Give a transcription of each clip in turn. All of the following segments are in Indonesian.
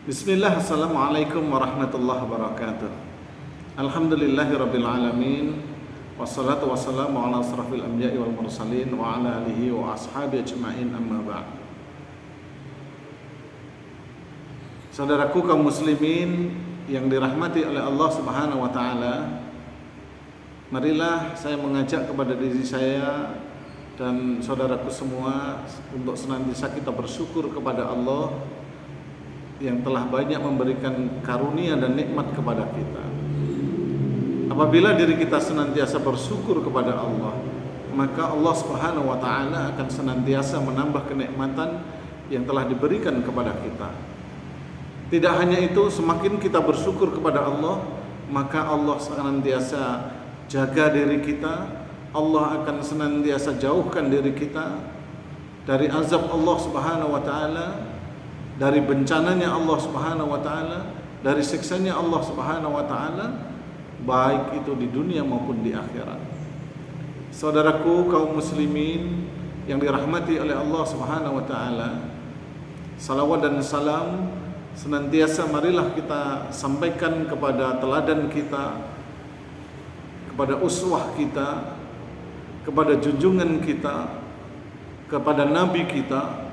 Bismillah, Assalamualaikum warahmatullahi wabarakatuh. Alhamdulillahirabbil alamin. Wassalatu wassalamu ala asrafil anbiya'i wal mursalin wa ala alihi wa ashabi ajma'in, amma ba'd. Saudaraku kaum muslimin yang dirahmati oleh Allah Subhanahu wa taala, marilah saya mengajak kepada diri saya dan saudaraku semua untuk senantiasa kita bersyukur kepada Allah yang telah banyak memberikan karunia dan nikmat kepada kita. Apabila diri kita senantiasa bersyukur kepada Allah, maka Allah Subhanahu wa taala akan senantiasa menambah kenikmatan yang telah diberikan kepada kita. Tidak hanya itu, semakin kita bersyukur kepada Allah, maka Allah senantiasa jaga diri kita. Allah akan senantiasa jauhkan diri kita dari azab Allah Subhanahu wa taala, dari bencananya Allah Subhanahu wa taala, dari siksanya Allah Subhanahu wa taala, baik itu di dunia maupun di akhirat. Saudaraku kaum muslimin yang dirahmati oleh Allah Subhanahu wa taala, salawat dan salam senantiasa marilah kita sampaikan kepada teladan kita, kepada uswah kita, kepada junjungan kita, kepada nabi kita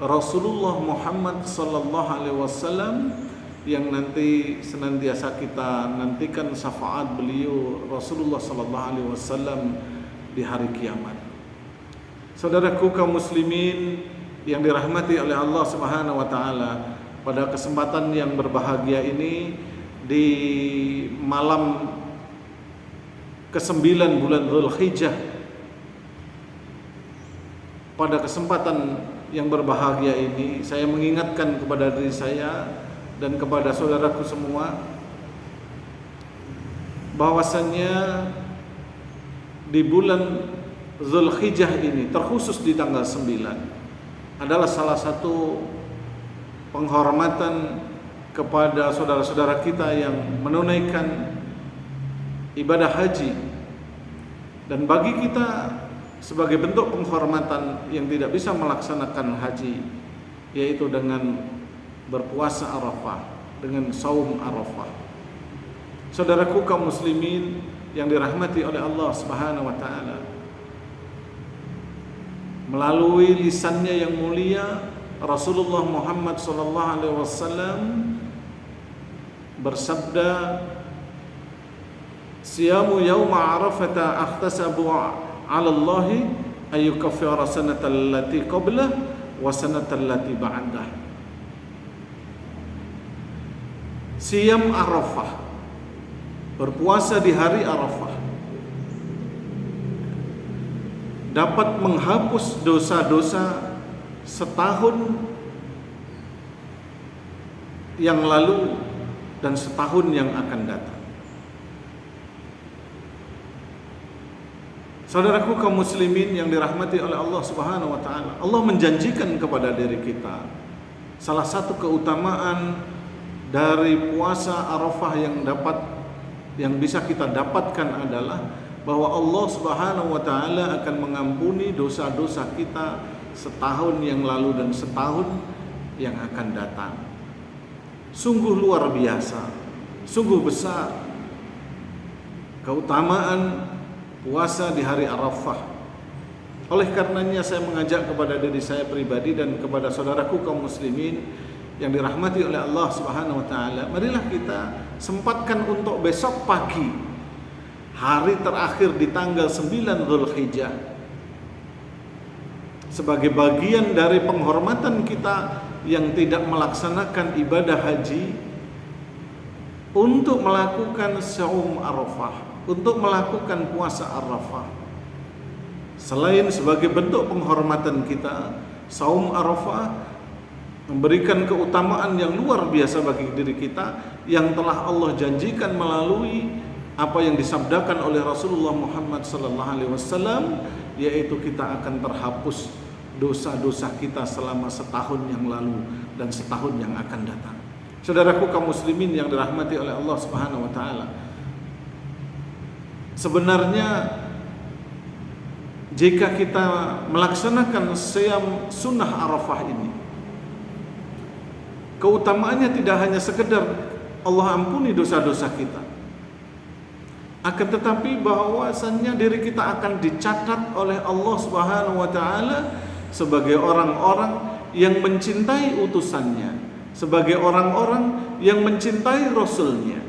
Rasulullah Muhammad sallallahu alaihi wasallam, yang nanti senantiasa kita nantikan syafaat beliau Rasulullah sallallahu alaihi wasallam di hari kiamat. Saudaraku kaum muslimin yang dirahmati oleh Allah Subhanahu wa taala, pada kesempatan yang berbahagia ini di malam ke-9 bulan Dzulhijjah, pada kesempatan yang berbahagia ini saya mengingatkan kepada diri saya dan kepada saudaraku semua bahwasannya di bulan Dzulhijjah ini, terkhusus di tanggal 9, adalah salah satu penghormatan kepada saudara-saudara kita yang menunaikan ibadah haji. Dan bagi kita, sebagai bentuk penghormatan yang tidak bisa melaksanakan haji, yaitu dengan berpuasa Arafah, dengan saum Arafah. Saudaraku kaum muslimin yang dirahmati oleh Allah Subhanahu wa taala, melalui lisannya yang mulia Rasulullah Muhammad sallallahu alaihi wasallam bersabda, "Siyamu yauma Arafata ahtasabu 'ala Allahi ayyukaffira sanatal lati qablah wa sanatal lati ba'dah." Siyam Arafah, berpuasa di hari Arafah, dapat menghapus dosa-dosa setahun yang lalu dan setahun yang akan datang. Saudaraku kaum muslimin yang dirahmati oleh Allah Subhanahu wa taala, Allah menjanjikan kepada diri kita salah satu keutamaan dari puasa Arafah yang bisa kita dapatkan adalah bahwa Allah Subhanahu wa taala akan mengampuni dosa-dosa kita setahun yang lalu dan setahun yang akan datang. Sungguh luar biasa, sungguh besar keutamaan puasa di hari Arafah. Oleh karenanya saya mengajak kepada diri saya pribadi dan kepada saudaraku kaum muslimin yang dirahmati oleh Allah Subhanahu wa taala, marilah kita sempatkan untuk besok pagi, hari terakhir di tanggal 9 Dzulhijjah, sebagai bagian dari penghormatan kita yang tidak melaksanakan ibadah haji, untuk melakukan saum Arafah, untuk melakukan puasa Arafah. Selain sebagai bentuk penghormatan kita, saum Arafah memberikan keutamaan yang luar biasa bagi diri kita yang telah Allah janjikan melalui apa yang disabdakan oleh Rasulullah Muhammad sallallahu alaihi wasallam, yaitu kita akan terhapus dosa-dosa kita selama setahun yang lalu dan setahun yang akan datang. Saudaraku kaum muslimin yang dirahmati oleh Allah Subhanahu wa taala, sebenarnya jika kita melaksanakan siyam sunnah Arafah ini, keutamaannya tidak hanya sekedar Allah ampuni dosa-dosa kita, akan tetapi bahwasannya diri kita akan dicatat oleh Allah Subhanahu wa taala sebagai orang-orang yang mencintai utusannya, sebagai orang-orang yang mencintai Rasulnya.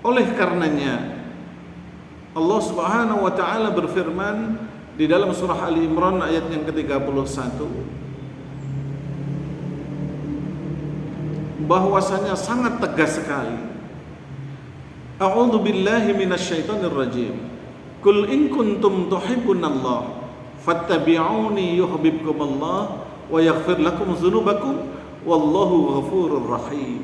Oleh karenanya Allah Subhanahu wa taala berfirman di dalam surah Ali Imran ayat yang ke-31 bahwasanya sangat tegas sekali. A'udzu billahi minasyaitonir rajim. Qul in kuntum tuhibbunallah fattabi'uni yuhibbukumullah wa yaghfir lakum dzunubakum wallahu ghafurur rahim.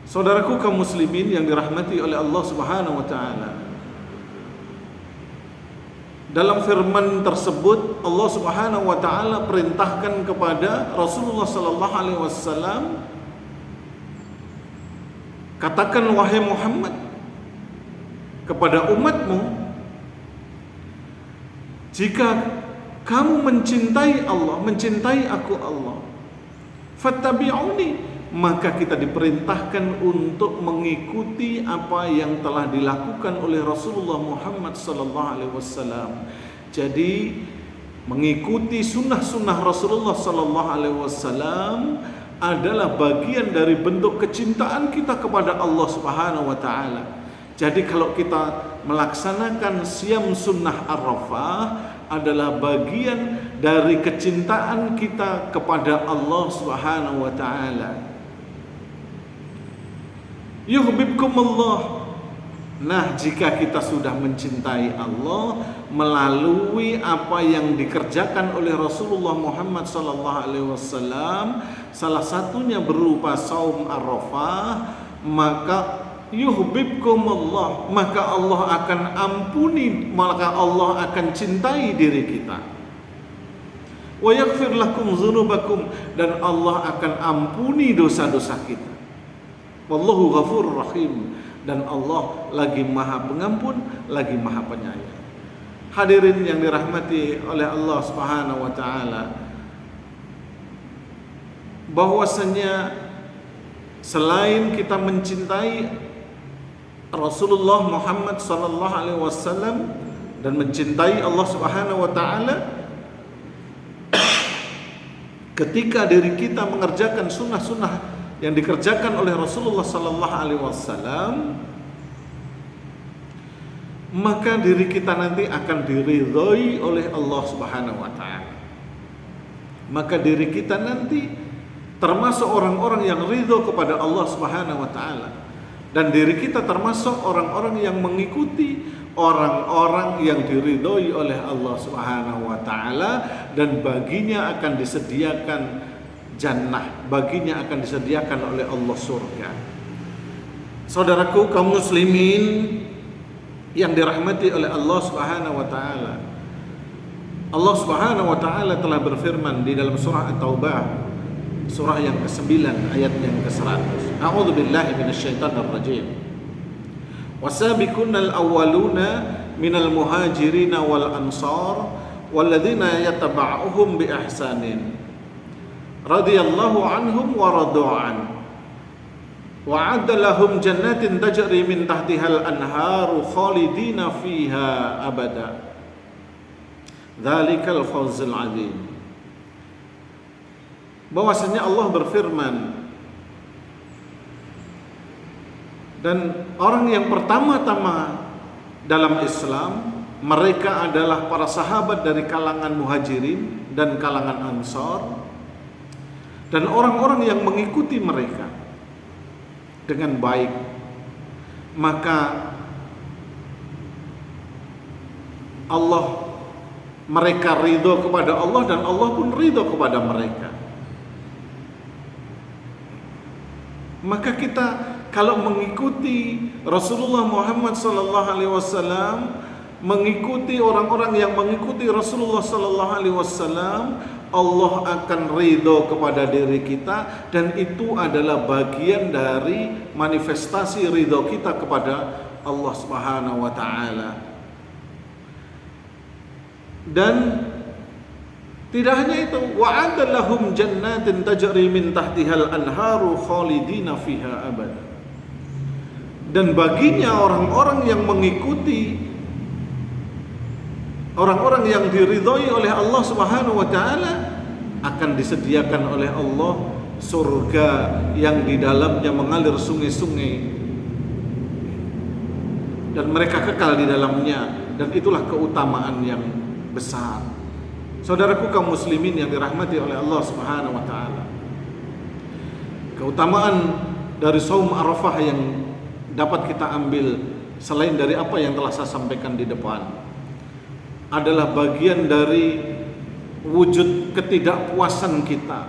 Saudaraku kaum muslimin yang dirahmati oleh Allah Subhanahu wa taala, dalam firman tersebut Allah Subhanahu wa taala perintahkan kepada Rasulullah sallallahu alaihi wasallam, katakan wahai Muhammad kepada umatmu, jika kamu mencintai Allah, mencintai aku Allah, fattabi'uni, maka kita diperintahkan untuk mengikuti apa yang telah dilakukan oleh Rasulullah Muhammad sallallahu alaihi wasallam. Jadi mengikuti sunnah-sunnah Rasulullah sallallahu alaihi wasallam adalah bagian dari bentuk kecintaan kita kepada Allah Subhanahu wa taala. Jadi kalau kita melaksanakan siam sunnah Arafah adalah bagian dari kecintaan kita kepada Allah Subhanahu wa taala. Yuhibbukumullah. Nah, jika kita sudah mencintai Allah melalui apa yang dikerjakan oleh Rasulullah Muhammad sallallahu alaihi wasallam, salah satunya berupa saum Arafah, maka yuhibbukumullah, maka Allah akan ampuni, maka Allah akan cintai diri kita. Wa yaghfir lakum dzunubakum, dan Allah akan ampuni dosa-dosa kita. Wallahu ghafurur rahim, dan Allah lagi Maha Pengampun, lagi Maha Penyayang. Hadirin yang dirahmati oleh Allah Subhanahu wa taala, bahwasanya selain kita mencintai Rasulullah Muhammad sallallahu alaihi wasallam dan mencintai Allah Subhanahu wa taala, ketika diri kita mengerjakan sunnah-sunnah yang dikerjakan oleh Rasulullah sallallahu alaihi wasallam, maka diri kita nanti akan diridhoi oleh Allah Subhanahu wa taala. Maka diri kita nanti termasuk orang-orang yang ridho kepada Allah Subhanahu wa taala, dan diri kita termasuk orang-orang yang mengikuti orang-orang yang diridhoi oleh Allah Subhanahu wa taala, dan baginya akan disediakan jannah, baginya akan disediakan oleh Allah surga. Saudaraku kaum muslimin yang dirahmati oleh Allah Subhanahu wa taala, Allah Subhanahu wa taala telah berfirman di dalam surah At-Taubah, surah yang ke-9 ayat yang ke-100. A'udzu billahi minasyaitonir rajim. Wasabiqunal awwaluna minal muhajirin wal ansar walladzina yataba'uhum bi ihsanin radhiyallahu anhum wa radu an wa'adda lahum jannatin tajri min tahtihal anharu khalidina fiha abada dzalikal fawzul adzim. Bahwasanya Allah berfirman, dan orang yang pertama-tama dalam Islam mereka adalah para sahabat dari kalangan muhajirin dan kalangan ansar, dan orang-orang yang mengikuti mereka dengan baik, maka mereka ridho kepada Allah dan Allah pun ridho kepada mereka. Maka kita kalau mengikuti Rasulullah Muhammad SAW, mengikuti orang-orang yang mengikuti Rasulullah SAW, Allah akan ridho kepada diri kita, dan itu adalah bagian dari manifestasi ridho kita kepada Allah Subhanahu wa taala. Dan Tidak hanya itu, wa'ada lahum jannatin tajri min tahtihal anharu khalidina fiha abada. Dan baginya orang-orang yang mengikuti, orang-orang yang diridhoi oleh Allah Subhanahu wa taala, akan disediakan oleh Allah surga yang di dalamnya mengalir sungai-sungai dan mereka kekal di dalamnya, dan itulah keutamaan yang besar. Saudaraku kaum muslimin yang dirahmati oleh Allah Subhanahu wa taala, keutamaan dari saum Arafah yang dapat kita ambil selain dari apa yang telah saya sampaikan di depan adalah bagian dari wujud ketidakpuasan kita,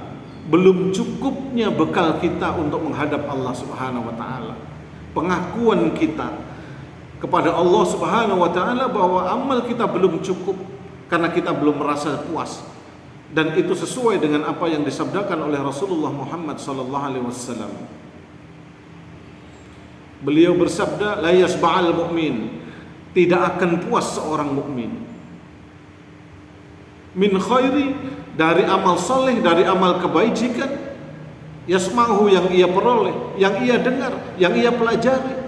belum cukupnya bekal kita untuk menghadap Allah Subhanahu wa taala. Pengakuan kita kepada Allah Subhanahu wa taala bahwa amal kita belum cukup karena kita belum merasa puas, dan itu sesuai dengan apa yang disabdakan oleh Rasulullah Muhammad sallallahu alaihi wasallam. Beliau bersabda, la yasba'al mu'min, tidak akan puas seorang mukmin, min khairi, dari amal soleh, dari amal kebajikan, yasma'hu, yang ia peroleh, yang ia dengar, yang ia pelajari,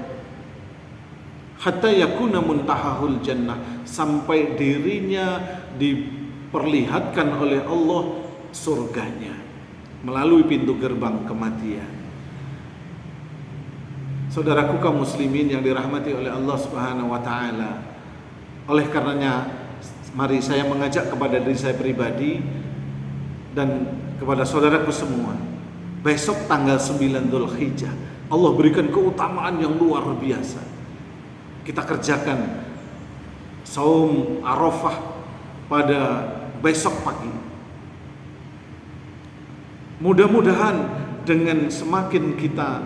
hatta yakuna muntahahul jannah, sampai dirinya diperlihatkan oleh Allah surganya melalui pintu gerbang kematian. Saudaraku kaum muslimin yang dirahmati oleh Allah Subhanahu wa taala, oleh karenanya mari saya mengajak kepada diri saya pribadi dan kepada saudaraku semua, besok tanggal 9 Dzulhijjah Allah berikan keutamaan yang luar biasa. Kita kerjakan saum Arafah pada besok pagi. Mudah-mudahan dengan semakin kita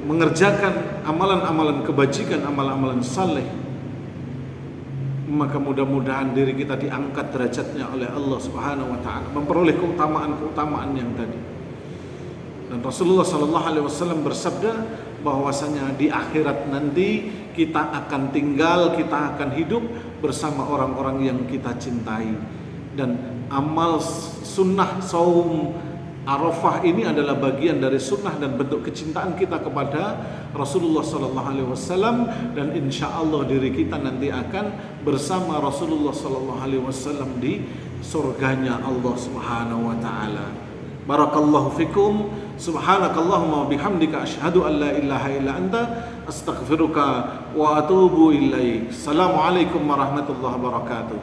mengerjakan amalan-amalan kebajikan, amalan-amalan saleh, maka mudah-mudahan diri kita diangkat derajatnya oleh Allah Subhanahu wa taala, memperoleh keutamaan-keutamaan yang tadi. Dan Rasulullah sallallahu alaihi wasallam bersabda bahwasanya di akhirat nanti kita akan tinggal, kita akan hidup bersama orang-orang yang kita cintai. Dan amal sunnah saum Arafah ini adalah bagian dari sunnah dan bentuk kecintaan kita kepada Rasulullah sallallahu alaihi wasallam, dan insya Allah diri kita nanti akan bersama Rasulullah sallallahu alaihi wasallam di surganya Allah Subhanahu wa taala. Barakallahu fikum, subhanakallahumma wa bihamdika asyhadu an la ilaha illa anta astaghfiruka wa atubu ilaik. Assalamualaikum warahmatullahi wabarakatuh.